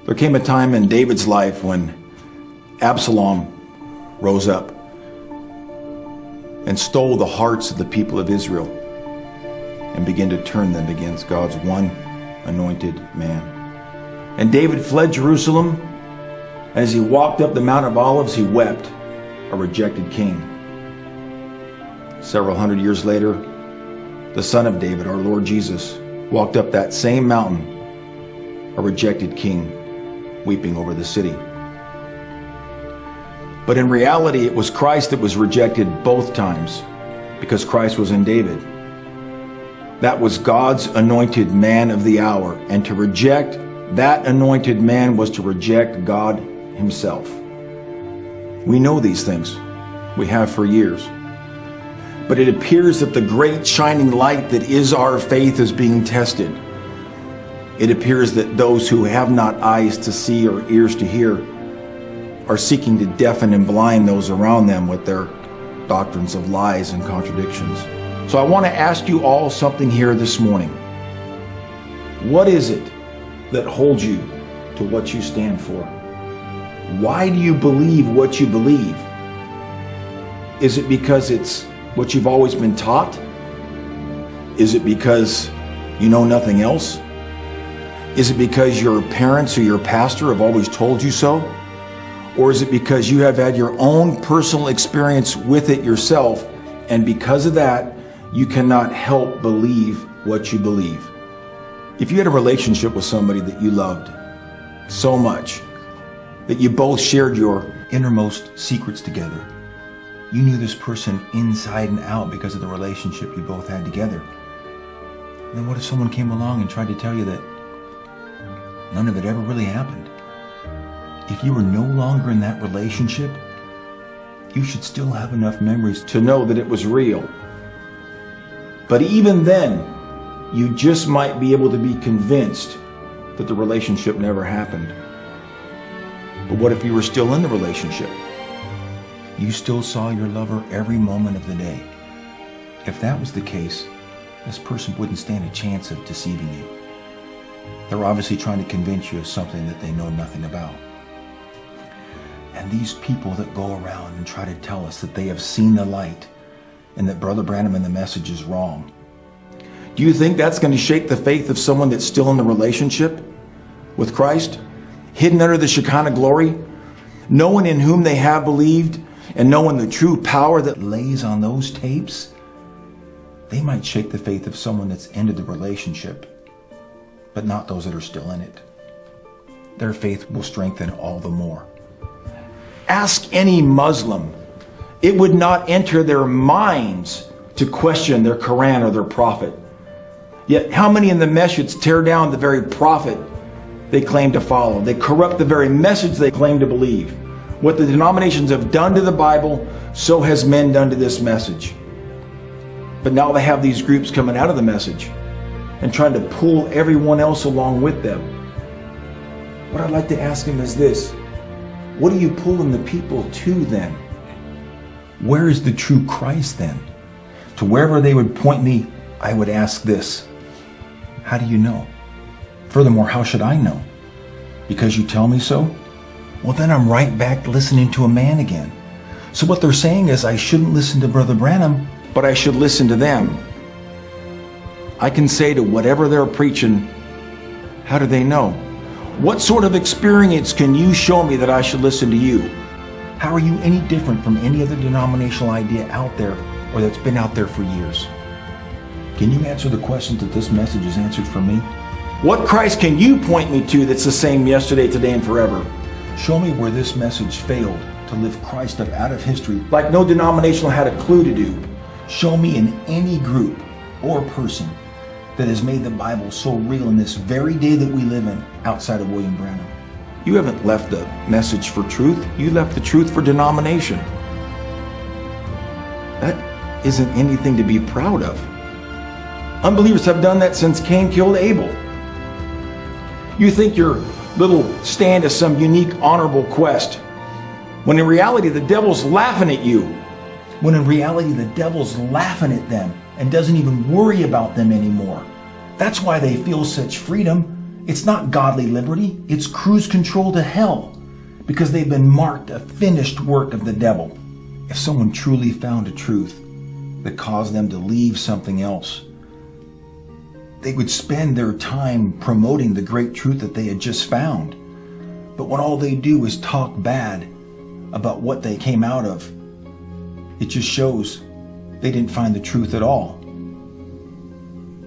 There came a time in David's life when Absalom rose up and stole the hearts of the people of Israel and began to turn them against God's one anointed man. And David fled Jerusalem. As he walked up the Mount of Olives, he wept, a rejected king. Several hundred years later, the Son of David, our Lord Jesus, walked up that same mountain, a rejected king, weeping over the city. But in reality, it was Christ that was rejected both times, because Christ was in David. That was God's anointed man of the hour, and to reject that anointed man was to reject God himself. We know these things. We have for years. But it appears that the great shining light that is our faith is being tested. It appears that those who have not eyes to see or ears to hear are seeking to deafen and blind those around them with their doctrines of lies and contradictions. So I want to ask you all something here this morning. What is it that holds you to what you stand for? Why do you believe what you believe? Is it because it's what you've always been taught? Is it because you know nothing else? Is it because your parents or your pastor have always told you so? Or is it because you have had your own personal experience with it yourself, and because of that, you cannot help believe what you believe? If you had a relationship with somebody that you loved so much, that you both shared your innermost secrets together, you knew this person inside and out because of the relationship you both had together. And then what if someone came along and tried to tell you that none of it ever really happened? If you were no longer in that relationship, you should still have enough memories to know that it was real. But even then, you just might be able to be convinced that the relationship never happened. But what if you were still in the relationship? You still saw your lover every moment of the day. If that was the case, this person wouldn't stand a chance of deceiving you. They're obviously trying to convince you of something that they know nothing about. And these people that go around and try to tell us that they have seen the light and that Brother Branham and the message is wrong, do you think that's going to shake the faith of someone that's still in the relationship with Christ, hidden under the Shekinah glory, knowing in whom they have believed and knowing the true power that lays on those tapes? They might shake the faith of someone that's ended the relationship, but not those that are still in it. Their faith will strengthen all the more. Ask any Muslim. It would not enter their minds to question their Quran or their prophet. Yet how many in the masjids tear down the very prophet they claim to follow? They corrupt the very message they claim to believe. What the denominations have done to the Bible, so has men done to this message. But now they have these groups coming out of the message and trying to pull everyone else along with them. What I'd like to ask them is this: what are you pulling the people to then? Where is the true Christ then? To wherever they would point me, I would ask this: how do you know? Furthermore, how should I know? Because you tell me so? Well, then I'm right back listening to a man again. So what they're saying is I shouldn't listen to Brother Branham, but I should listen to them. I can say to whatever they're preaching, how do they know? What sort of experience can you show me that I should listen to you? How are you any different from any other denominational idea out there or that's been out there for years? Can you answer the questions that this message has answered for me? What Christ can you point me to that's the same yesterday, today, and forever? Show me where this message failed to lift Christ up out of history like no denominational had a clue to do. Show me in any group or person that has made the Bible so real in this very day that we live in outside of William Branham. You haven't left the message for truth. You left the truth for denomination. That isn't anything to be proud of. Unbelievers have done that since Cain killed Abel. You think your little stand is some unique, honorable quest, when in reality the devil's laughing at you. When in reality the devil's laughing at them and doesn't even worry about them anymore. That's why they feel such freedom It's not godly liberty. It's cruise control to hell, because they've been marked a finished work of the devil. If someone truly found a truth that caused them to leave something else, they would spend their time promoting the great truth that they had just found. But when all they do is talk bad about what they came out of, it just shows they didn't find the truth at all.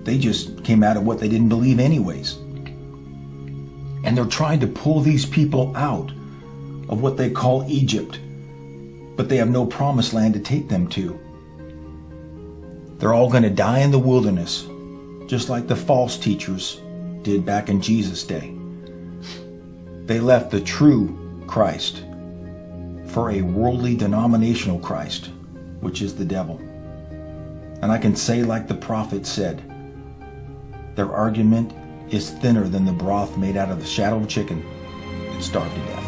They just came out of what they didn't believe anyways. And they're trying to pull these people out of what they call Egypt, but they have no promised land to take them to. They're all going to die in the wilderness, just like the false teachers did back in Jesus' day. They left the true Christ for a worldly denominational Christ, which is the devil. And I can say like the prophet said, their argument is thinner than the broth made out of the shadow of chicken that starved to death.